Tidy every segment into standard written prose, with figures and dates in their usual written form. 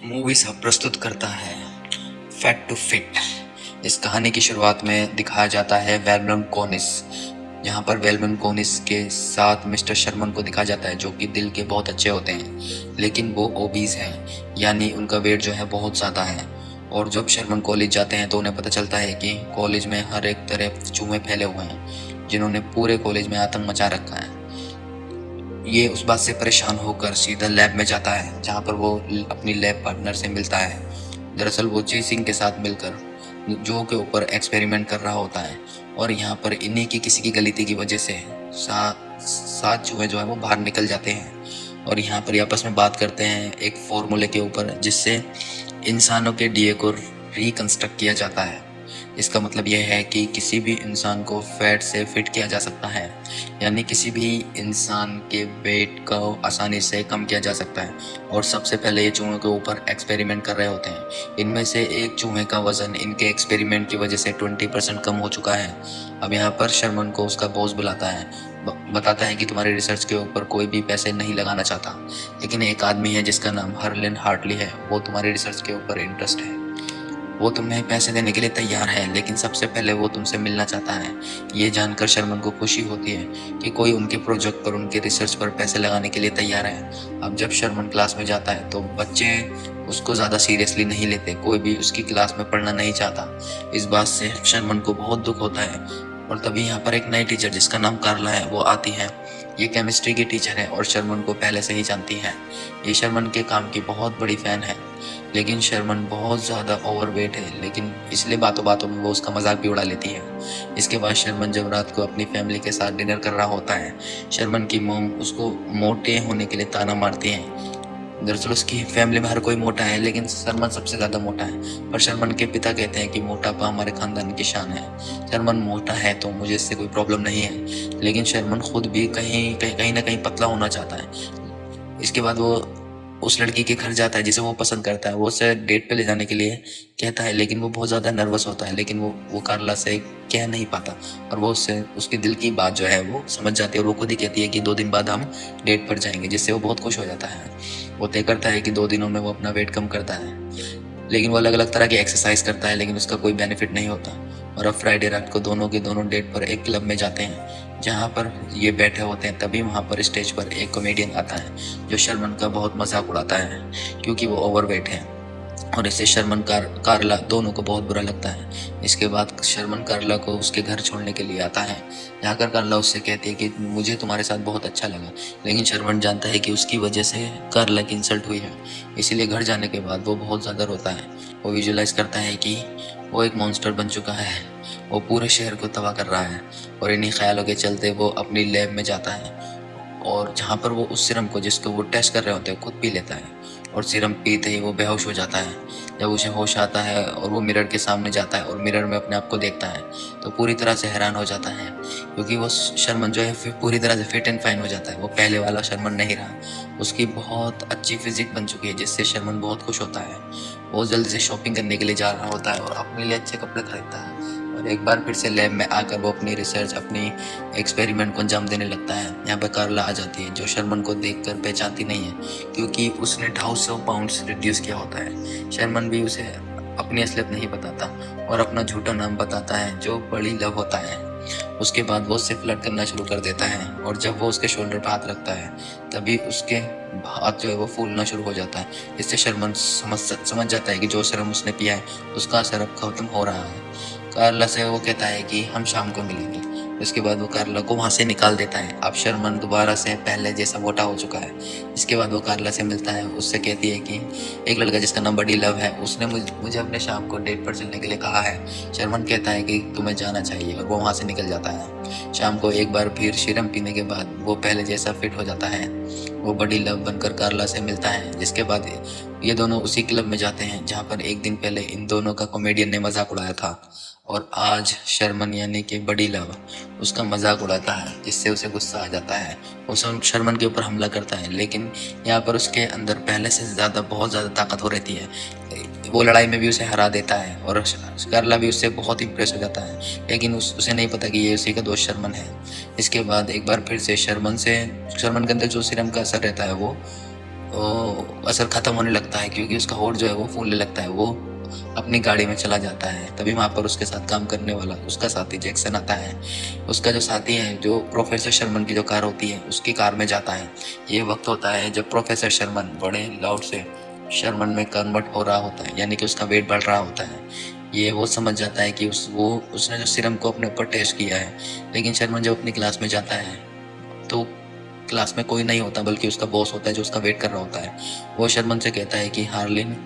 Movie सब प्रस्तुत करता है फैट टू फिट। इस कहानी की शुरुआत में दिखाया जाता है वेलमन कोनिस, जहाँ पर वेलमन कोनिस के साथ मिस्टर शर्मन को दिखाया जाता है, जो कि दिल के बहुत अच्छे होते हैं, लेकिन वो ओबीज हैं, यानी उनका वेट जो है बहुत ज़्यादा है। और जब शर्मन कॉलेज जाते हैं तो उन्हें पता चलता है कि कॉलेज में हर एक तरफ चूहे फैले हुए हैं, जिन्होंने पूरे कॉलेज में आतंक मचा रखा है। ये उस बात से परेशान होकर सीधा लैब में जाता है, जहाँ पर वो अपनी लैब पार्टनर से मिलता है। दरअसल वो जी सिंह के साथ मिलकर जो के ऊपर एक्सपेरिमेंट कर रहा होता है, और यहाँ पर इन्हीं की किसी की गलती की वजह से सात चूहे जो है वो बाहर निकल जाते हैं। और यहाँ पर ये आपस में बात करते हैं एक फॉर्मूले के ऊपर, जिससे इंसानों के डीए को रिकंस्ट्रक्ट किया जाता है। इसका मतलब यह है कि किसी भी इंसान को फैट से फिट किया जा सकता है, यानी किसी भी इंसान के वेट को आसानी से कम किया जा सकता है। और सबसे पहले ये चूहों के ऊपर एक्सपेरिमेंट कर रहे होते हैं। इनमें से एक चूहे का वजन इनके एक्सपेरिमेंट की वजह से 20% कम हो चुका है। अब यहाँ पर शर्मन को उसका बॉस बुलाता है, बताता है कि तुम्हारी रिसर्च के ऊपर कोई भी पैसे नहीं लगाना चाहता, लेकिन एक आदमी है जिसका नाम हर्लिन हार्टली है, वो तुम्हारी रिसर्च के ऊपर इंटरेस्ट है। वो तुम्हें पैसे देने के लिए तैयार है, लेकिन सबसे पहले वो तुमसे मिलना चाहता है। ये जानकर शर्मन को खुशी होती है कि कोई उनके प्रोजेक्ट पर, उनके रिसर्च पर पैसे लगाने के लिए तैयार है। अब जब शर्मन क्लास में जाता है तो बच्चे उसको ज़्यादा सीरियसली नहीं लेते, कोई भी उसकी क्लास में पढ़ना नहीं चाहता। इस बात से शर्मन को बहुत दुख होता है। और तभी यहाँ पर एक नई टीचर जिसका नाम कार्ला है वो आती है। ये केमिस्ट्री की टीचर है और शर्मन को पहले से ही जानती है। ये शर्मन के काम की बहुत बड़ी फ़ैन है, लेकिन शर्मन बहुत ज़्यादा ओवरवेट है, लेकिन इसलिए बातों बातों में वो उसका मजाक भी उड़ा लेती है। इसके बाद शर्मन जब रात को अपनी फैमिली के साथ डिनर कर रहा होता है, शर्मन की मॉम उसको मोटे होने के लिए ताना मारती है। दरअसल उसकी फैमिली में हर कोई मोटा है, लेकिन शर्मन सबसे ज़्यादा मोटा है। पर शर्मन के पिता कहते हैं कि मोटापा हमारे खानदान की शान है। शर्मन मोटा है तो मुझे इससे कोई प्रॉब्लम नहीं है, लेकिन शर्मन खुद भी कहीं ना कहीं पतला होना चाहता है। इसके बाद वो उस लड़की के घर जाता है जिसे वो पसंद करता है। वो उसे डेट पे ले जाने के लिए कहता है, लेकिन वो बहुत ज़्यादा नर्वस होता है, लेकिन वो कार्ला से कह नहीं पाता। और वो उससे उसके दिल की बात जो है वो समझ जाती है, और वो खुद ही कहती है कि 2 दिन बाद हम डेट पर जाएंगे, जिससे वो बहुत खुश हो जाता है। वो तय करता है कि 2 दिनों में वो अपना वेट कम करता है, लेकिन वो अलग अलग तरह की एक्सरसाइज करता है, लेकिन उसका कोई बेनिफिट नहीं होता। और अब फ्राइडे रात को दोनों के दोनों डेट पर एक क्लब में जाते हैं, जहाँ पर ये बैठे होते हैं। तभी वहाँ पर स्टेज पर एक कॉमेडियन आता है जो शर्मन का बहुत मजाक उड़ाता है, क्योंकि वो ओवरवेट है। और इससे शर्मन कार्ला दोनों को बहुत बुरा लगता है। इसके बाद शर्मन कार्ला को उसके घर छोड़ने के लिए आता है। जाकर कार्ला उससे कहती है कि मुझे तुम्हारे साथ बहुत अच्छा लगा, लेकिन शर्मन जानता है कि उसकी वजह से कार्ला की इंसल्ट हुई है। इसीलिए घर जाने के बाद वो बहुत ज़्यादा रोता है। वो विजुलाइज करता है कि वो एक मॉन्स्टर बन चुका है, वो पूरे शहर को तबाह कर रहा है। और इन्हीं ख्यालों के चलते वो अपनी लैब में जाता है, और जहाँ पर वो उस सीरम को जिसको वो टेस्ट कर रहे होते हैं खुद पी लेता है। और सीरम पीते ही वो बेहोश हो जाता है। जब उसे होश आता है और वो मिरर के सामने जाता है और मिरर में अपने आप को देखता है, तो पूरी तरह से हैरान हो जाता है, क्योंकि वो शर्मन जो है फिर पूरी तरह से फिट एंड फाइन हो जाता है। वो पहले वाला शर्मन नहीं रहा, उसकी बहुत अच्छी फिजिक बन चुकी है, जिससे शर्मन बहुत खुश होता है। वो जल्दी से शॉपिंग करने के लिए जा रहा होता है और अपने लिए अच्छे कपड़े खरीदता है। और एक बार फिर से लैब में आकर वो अपनी रिसर्च, अपनी एक्सपेरिमेंट को अंजाम देने लगता है। यहाँ पे कार्ला आ जाती है, जो शर्मन को देखकर पहचानती नहीं है, क्योंकि उसने 250 पाउंड्स रिड्यूस किया होता है। शर्मन भी उसे अपनी असलियत नहीं बताता और अपना झूठा नाम बताता है, जो बड़ी लव होता है। उसके बाद वो उससे फ्लर्ट करना शुरू कर देता है, और जब वो उसके शोल्डर पर हाथ रखता है, तभी उसके हाथ जो है वो फूलना शुरू हो जाता है। इससे शर्मन समझ जाता है कि जो शर्म उसने पिया है उसका असर अब खत्म हो रहा है। कार्ला से वो कहता है कि हम शाम को मिलेंगे। उसके बाद वो कार्ला को वहाँ से निकाल देता है। अब शर्मन दोबारा से पहले जैसा मोटा हो चुका है। इसके बाद वो कार्ला से मिलता है, उससे कहती है कि एक लड़का जिसका नाम बडी लव है, उसने मुझे अपने शाम को डेट पर चलने के लिए कहा है। शर्मन कहता है कि तुम्हें जाना चाहिए, और वो वहाँ से निकल जाता है। शाम को एक बार फिर सीरम पीने के बाद वो पहले जैसा फिट हो जाता है। वो बडी लव बनकर कार्ला से मिलता है, जिसके बाद ये दोनों उसी क्लब में जाते हैं जहाँ पर एक दिन पहले इन दोनों का कॉमेडियन ने मजाक उड़ाया था। और आज शर्मन यानी कि बडी लव उसका मजाक उड़ाता है, जिससे उसे गुस्सा आ जाता है। वो शर्मन के ऊपर हमला करता है, लेकिन यहाँ पर उसके अंदर पहले से ज़्यादा बहुत ज़्यादा ताकत हो रहती है। वो लड़ाई में भी उसे हरा देता है, और कार्ला भी उससे बहुत इम्प्रेस हो जाता है, लेकिन उसे नहीं पता कि ये उसी का दोस्त शर्मन है। इसके बाद एक बार फिर से शर्मन के अंदर जो सीरम का असर रहता है वो असर ख़त्म होने लगता है, क्योंकि उसका होठ जो है वो फूलने लगता है। वो अपनी गाड़ी में चला जाता है। तभी वहाँ पर उसके साथ काम करने वाला उसका साथी जैक्सन आता है। उसका जो साथी है, जो प्रोफेसर शर्मन की जो कार होती है उसकी कार में जाता है। ये वक्त होता है जब प्रोफेसर शर्मन बड़े लाउड से शर्मन में कन्वर्ट हो रहा होता है, यानी कि उसका वेट बढ़ रहा होता है। ये वो समझ जाता है कि उसने जो सीरम को अपने ऊपर टेस्ट किया है। लेकिन शर्मन जब अपनी क्लास में जाता है तो क्लास में कोई नहीं होता, बल्कि उसका बॉस होता है जो उसका वेट कर रहा होता है। वो शर्मन से कहता है कि हार्लिन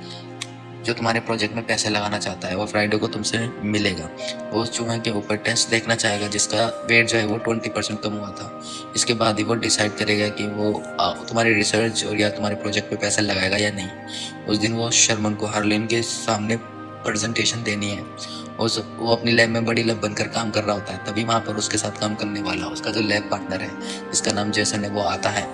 जो तुम्हारे प्रोजेक्ट में पैसे लगाना चाहता है वो फ्राइडे को तुमसे मिलेगा। वो उस चूहे के ऊपर टेस्ट देखना चाहेगा जिसका वेट जो है वो 20% कम हुआ था। इसके बाद ही वो डिसाइड करेगा कि वो तुम्हारी रिसर्च और या तुम्हारे प्रोजेक्ट पे पैसे लगाएगा या नहीं। उस दिन वो शर्मन को हार्लिन के सामने प्रेजेंटेशन देनी है। वो अपनी लैब में बड़ी लैब बनकर काम कर रहा होता है। तभी वहाँ पर उसके साथ काम करने वाला उसका जो लैब पार्टनर है, जिसका नाम जेसन है, वो आता है।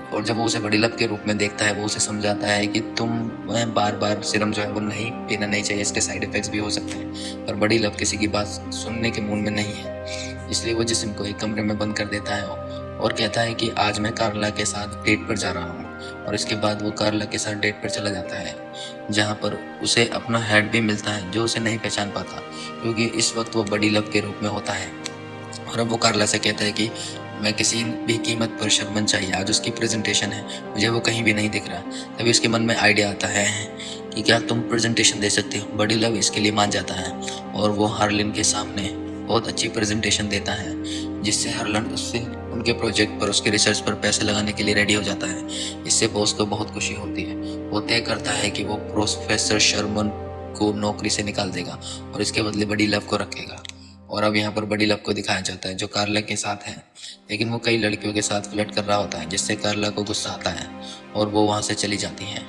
और जब वो उसे बड़ी लप के रूप में देखता है, वो उसे समझाता है कि तुम्हें बार बार सीरम जो है वो नहीं पीना नहीं चाहिए, इसके साइड इफेक्ट्स भी हो सकते हैं। पर बड़ी लप किसी की बात सुनने के मूड में नहीं है, इसलिए वो जिस्म को एक कमरे में बंद कर देता है और कहता है कि आज मैं कार्ला के साथ डेट पर जा रहा हूँ। और इसके बाद वो कार्ला के साथ डेट पर चला जाता है, जहाँ पर उसे अपना हेड भी मिलता है जो उसे नहीं पहचान पाता, क्योंकि इस वक्त वो बड़ी लप के रूप में होता है। और अब वो कार्ला से कहता है कि मैं किसी भी कीमत पर शर्मन चाहिए, आज उसकी प्रेजेंटेशन है, मुझे वो कहीं भी नहीं दिख रहा। तभी उसके मन में आइडिया आता है कि क्या तुम प्रेजेंटेशन दे सकते हो। बड़ी लव इसके लिए मान जाता है और वो हार्लिन के सामने बहुत अच्छी प्रेजेंटेशन देता है, जिससे हार्लिन उससे उनके प्रोजेक्ट पर उसके रिसर्च पर पैसे लगाने के लिए रेडी हो जाता है। इससे बॉस को बहुत खुशी होती है। वो तय करता है कि वो प्रोफेसर शर्मन को नौकरी से निकाल देगा और इसके बदले बड़ी लव को रखेगा। और अब यहाँ पर बड़ी लव को दिखाया जाता है जो कार्ला के साथ है, लेकिन वो कई लड़कियों के साथ फ्लर्ट कर रहा होता है, जिससे कार्ला को गुस्सा आता है और वो वहाँ से चली जाती है।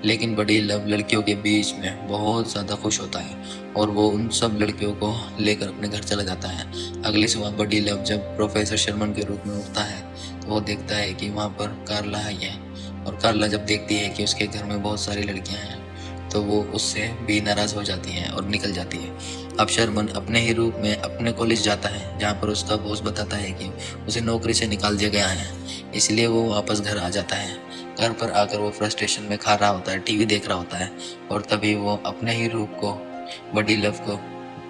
लेकिन बड़ी लव लड़कियों के बीच में बहुत ज़्यादा खुश होता है और वो उन सब लड़कियों को लेकर अपने घर चला जाता है। अगली सुबह बड़ी लव जब प्रोफेसर शर्मन के रूप में उठता है तो वो देखता है कि वहाँ पर कार्ला आई है। और कार्ला जब देखती है कि उसके घर में बहुत सारी लड़कियाँ हैं तो वो उससे भी नाराज़ हो जाती है और निकल जाती है। अब शर्मन अपने ही रूप में अपने कॉलेज जाता है, जहाँ पर उसका बॉस बताता है कि उसे नौकरी से निकाल दिया गया है, इसलिए वो वापस घर आ जाता है। घर पर आकर वो फ्रस्ट्रेशन में खा रहा होता है, टीवी देख रहा होता है और तभी वो अपने ही रूप को, बड़ी लव को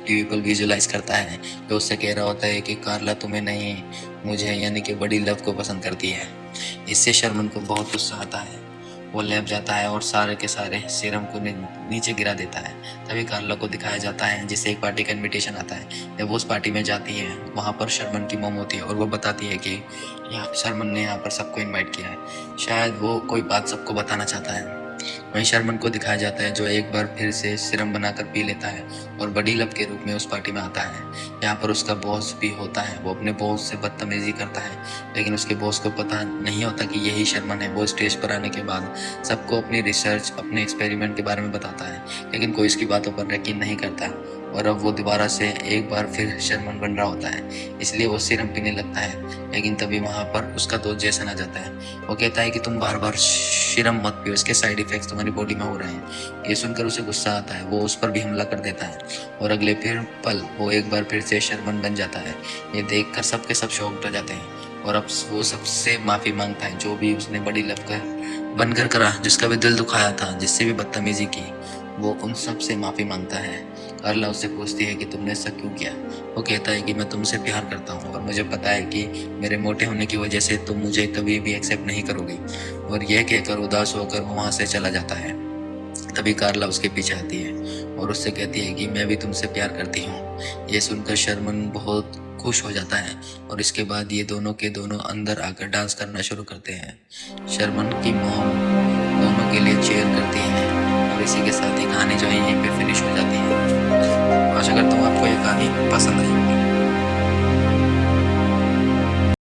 टीवी पर विजुलाइज करता है, जो उससे कह रहा होता है कि कार्ला तुम्हें नहीं, मुझे यानी कि बड़ी लव को पसंद करती है। इससे शर्मन को बहुत गुस्सा आता है। वो लैब जाता है और सारे के सारे सीरम को नीचे गिरा देता है। तभी कार्ला को दिखाया जाता है, जिससे एक पार्टी का इनविटेशन आता है। जब वो उस पार्टी में जाती है, वहाँ पर शर्मन की मोम होती है और वो बताती है कि यहाँ शर्मन ने यहाँ पर सबको इनवाइट किया है। शायद वो कोई बात सबको बताना चाहता है। वहीं शर्मन को दिखाया जाता है जो एक बार फिर से सीरम बनाकर पी लेता है और बड़ी लव के रूप में उस पार्टी में आता है। यहाँ पर उसका बॉस भी होता है। वो अपने बॉस से बदतमीजी करता है, लेकिन उसके बॉस को पता नहीं होता कि यही शर्मन है। वो स्टेज पर आने के बाद सबको अपनी रिसर्च, अपने एक्सपेरिमेंट के बारे में बताता है, लेकिन कोई इसकी बातों पर यकीन नहीं करता। और अब वो दोबारा से एक बार फिर शर्मन बन रहा होता है, इसलिए वो सीरम पीने लगता है। लेकिन तभी वहाँ पर उसका दोस्त जेसन आ जाता है। वो कहता है कि तुम बार बार सीरम मत पियो, इसके साइड इफेक्ट्स तुम्हारी बॉडी में हो रहे हैं। ये सुनकर उसे गुस्सा आता है, वो उस पर भी हमला कर देता है और अगले फिर पल वो एक बार फिर से शर्मन बन जाता है। ये देखकर सबके सब शॉक्ड हो जाते हैं और अब वो सबसे माफ़ी मांगता है, जो भी उसने बड़ी लव कर बनकर करा, जिसका भी दिल दुखाया था, जिससे भी बदतमीजी की, वो उन सब से माफ़ी मांगता है। कार्ला उससे पूछती है कि तुमने ऐसा क्यों किया। वो कहता है कि मैं तुमसे प्यार करता हूँ और मुझे पता है कि मेरे मोटे होने की वजह से तुम मुझे कभी भी एक्सेप्ट नहीं करोगी। और यह कहकर उदास होकर वो वहाँ से चला जाता है। तभी कार्ला उसके पीछे आती है और उससे कहती है कि मैं भी तुमसे प्यार करती हूँ। ये सुनकर शर्मन बहुत खुश हो जाता है और इसके बाद ये दोनों के दोनों अंदर आकर डांस करना शुरू करते हैं। शर्मन की मॉम दोनों के लिए चेयर करती है और इसी के साथ ही कहानी जो है यहीं पे फिनिश हो जाती है।